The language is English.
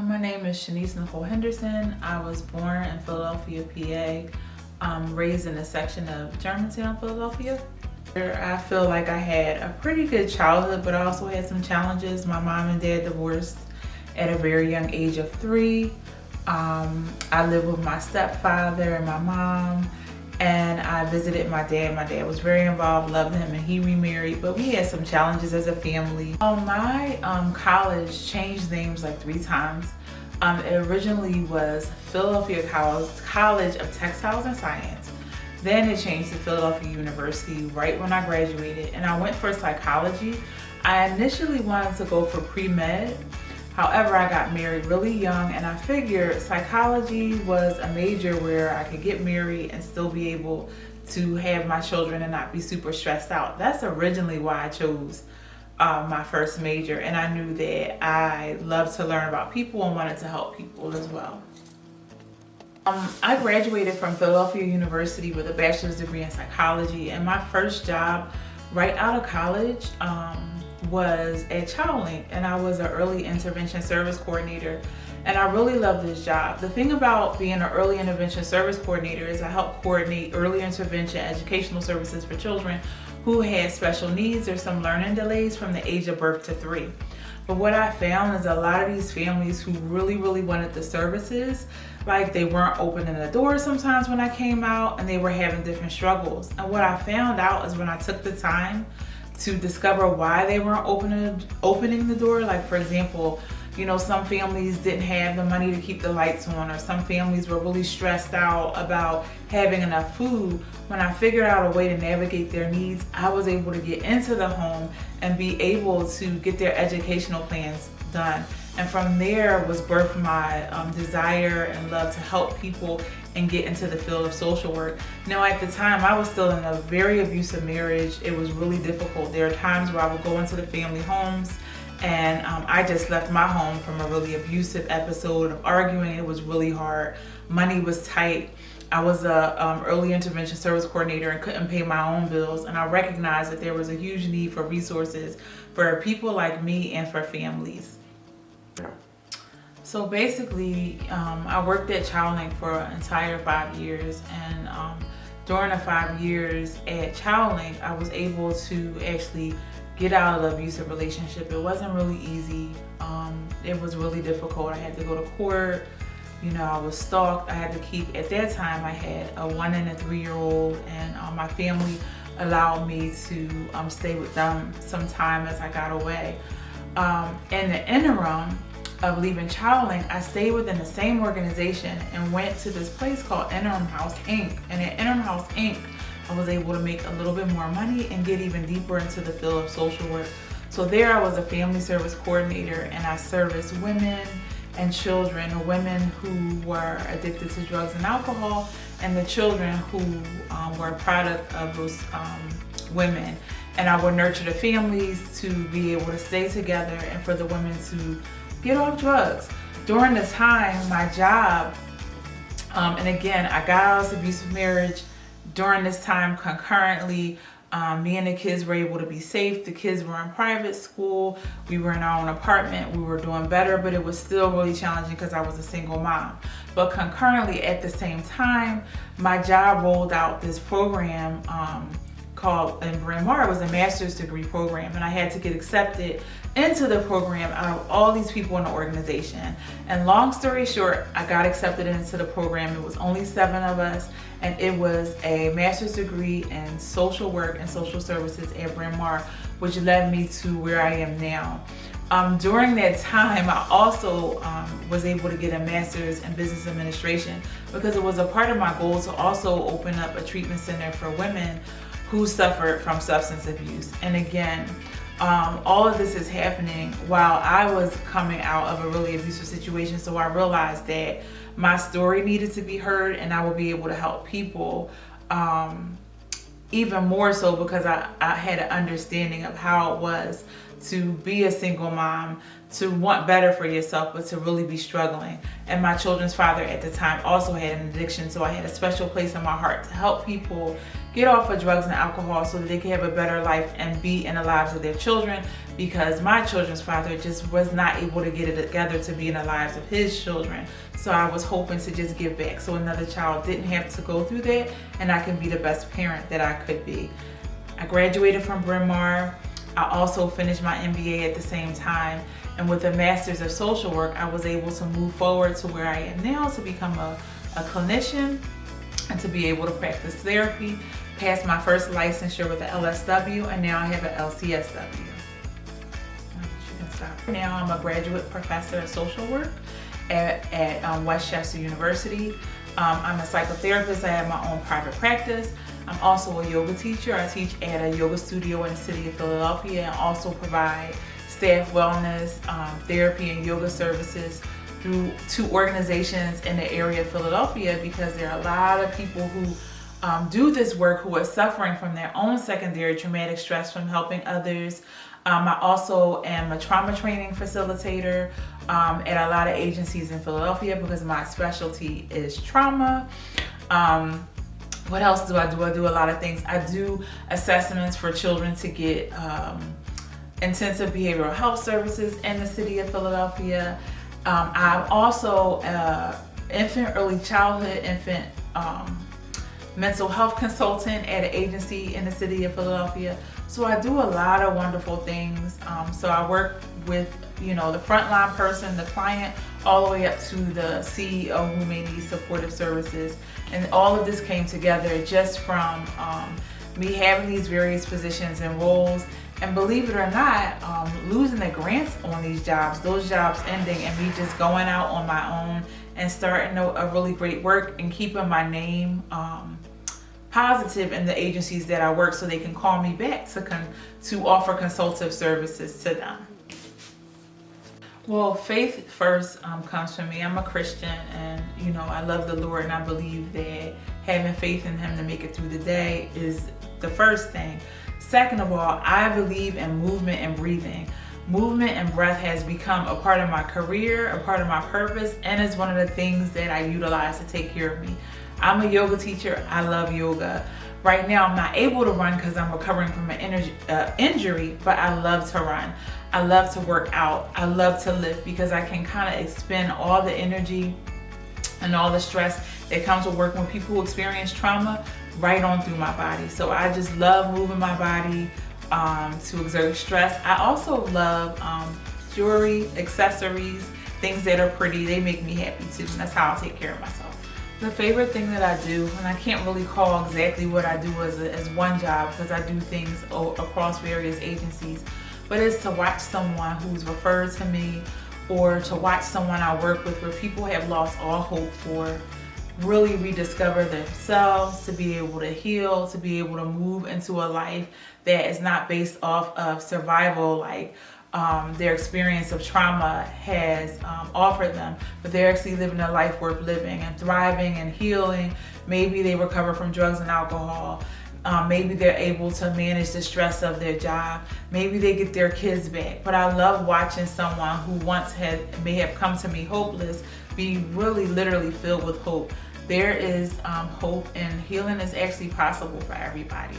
My name is Shanice Nicole Henderson. I was born in Philadelphia, PA, raised in a section of Germantown, Philadelphia. I feel like I had a pretty good childhood, but I also had some challenges. My mom and dad divorced at a very young age of 3. I lived with my stepfather and my mom, and I visited my dad. My dad was very involved, loved him, and he remarried, but we had some challenges as a family. My college changed names like 3 times. It originally was Philadelphia College of Textiles and Science. Then it changed to Philadelphia University right when I graduated, and I went for psychology. I initially wanted to go for pre-med. However, I got married really young, and I figured psychology was a major where I could get married and still be able to have my children and not be super stressed out. That's originally why I chose my first major, and I knew that I loved to learn about people and wanted to help people as well. I graduated from Philadelphia University with a bachelor's degree in psychology, and my first job right out of college was at ChildLink, and I was an early intervention service coordinator, and I really loved this job. The thing about being an early intervention service coordinator is I help coordinate early intervention educational services for children who had special needs or some learning delays from the age of birth to 3. But what I found is a lot of these families who really wanted the services, like they weren't opening the door sometimes when I came out, and they were having different struggles. And what I found out is when I took the time to discover why they weren't opening the door, like for example, some families didn't have the money to keep the lights on, or some families were really stressed out about having enough food. When I figured out a way to navigate their needs, I was able to get into the home and be able to get their educational plans done. And from there was birthed my desire and love to help people and get into the field of social work. Now, at the time, I was still in a very abusive marriage. It was really difficult. There are times where I would go into the family homes, and I just left my home from a really abusive episode of arguing. It was really hard. Money was tight. I was a early intervention service coordinator and couldn't pay my own bills, and I recognized that there was a huge need for resources for people like me and for families. So basically, I worked at ChildLink for an entire 5 years, and during the 5 years at ChildLink, I was able to actually get out of the abusive relationship. It wasn't really easy. It was really difficult. I had to go to court. I was stalked. I had to keep, at that time, I had a 1 and a 3-year-old, and my family allowed me to stay with them some time as I got away. In the interim of leaving ChildLink, I stayed within the same organization and went to this place called Interim House Inc. And at Interim House Inc., I was able to make a little bit more money and get even deeper into the field of social work. So there I was a family service coordinator, and I serviced women and children, women who were addicted to drugs and alcohol, and the children who were a product of those women. And I would nurture the families to be able to stay together and for the women to get off drugs. During the time, my job, and again, I got out of this abusive marriage. During this time, concurrently, me and the kids were able to be safe. The kids were in private school. We were in our own apartment. We were doing better, but it was still really challenging because I was a single mom. But concurrently, at the same time, my job rolled out this program called, in Bryn Mawr, it was a master's degree program, and I had to get accepted into the program out of all these people in the organization. And long story short, I got accepted into the program. It was only 7 of us, and it was a master's degree in social work and social services at Bryn Mawr, which led me to where I am now. During that time, I also was able to get a master's in business administration because it was a part of my goal to also open up a treatment center for women who suffered from substance abuse. And again, all of this is happening while I was coming out of a really abusive situation. So I realized that my story needed to be heard, and I would be able to help people even more so because I had an understanding of how it was to be a single mom, to want better for yourself, but to really be struggling. And my children's father at the time also had an addiction, so I had a special place in my heart to help people get off of drugs and alcohol so that they can have a better life and be in the lives of their children, because my children's father just was not able to get it together to be in the lives of his children. So I was hoping to just give back so another child didn't have to go through that, and I can be the best parent that I could be. I graduated from Bryn Mawr. I also finished my MBA at the same time, and with a Master's of Social Work, I was able to move forward to where I am now, to become a clinician and to be able to practice therapy, pass my first licensure with the LSW, and now I have an LCSW. Now I'm a graduate professor of social work at Westchester University. I'm a psychotherapist. I have my own private practice. I'm also a yoga teacher. I teach at a yoga studio in the city of Philadelphia, and also provide staff wellness, therapy, and yoga services through 2 organizations in the area of Philadelphia, because there are a lot of people who do this work who are suffering from their own secondary traumatic stress from helping others. I also am a trauma training facilitator at a lot of agencies in Philadelphia, because my specialty is trauma. What else do? I do a lot of things. I do assessments for children to get intensive behavioral health services in the city of Philadelphia. I'm also early childhood infant mental health consultant at an agency in the city of Philadelphia. So I do a lot of wonderful things. So I work with, the frontline person, the client, all the way up to the CEO who may need supportive services. And all of this came together just from me having these various positions and roles, and believe it or not, losing the grants on these jobs, those jobs ending, and me just going out on my own and starting a really great work and keeping my name positive in the agencies that I work, so they can call me back to offer consultative services to them. Well, faith first comes from me. I'm a Christian, and I love the Lord, and I believe that having faith in Him to make it through the day is the first thing. Second of all, I believe in movement and breathing. Movement and breath has become a part of my career, a part of my purpose, and it's one of the things that I utilize to take care of me. I'm a yoga teacher. I love yoga. Right now, I'm not able to run because I'm recovering from an injury, but I love to run. I love to work out. I love to lift, because I can kind of expend all the energy and all the stress that comes with working with people who experience trauma right on through my body. So I just love moving my body to exert stress. I also love jewelry, accessories, things that are pretty. They make me happy too, and that's how I take care of myself. The favorite thing that I do, and I can't really call exactly what I do as one job, because I do things across various agencies, but it's to watch someone who's referred to me, or to watch someone I work with where people have lost all hope for really rediscover themselves, to be able to heal, to be able to move into a life that is not based off of survival, like their experience of trauma has offered them, but they're actually living a life worth living and thriving and healing. Maybe they recover from drugs and alcohol. Maybe they're able to manage the stress of their job. Maybe they get their kids back. But I love watching someone who once may have come to me hopeless be really literally filled with hope. There is hope, and healing is actually possible for everybody.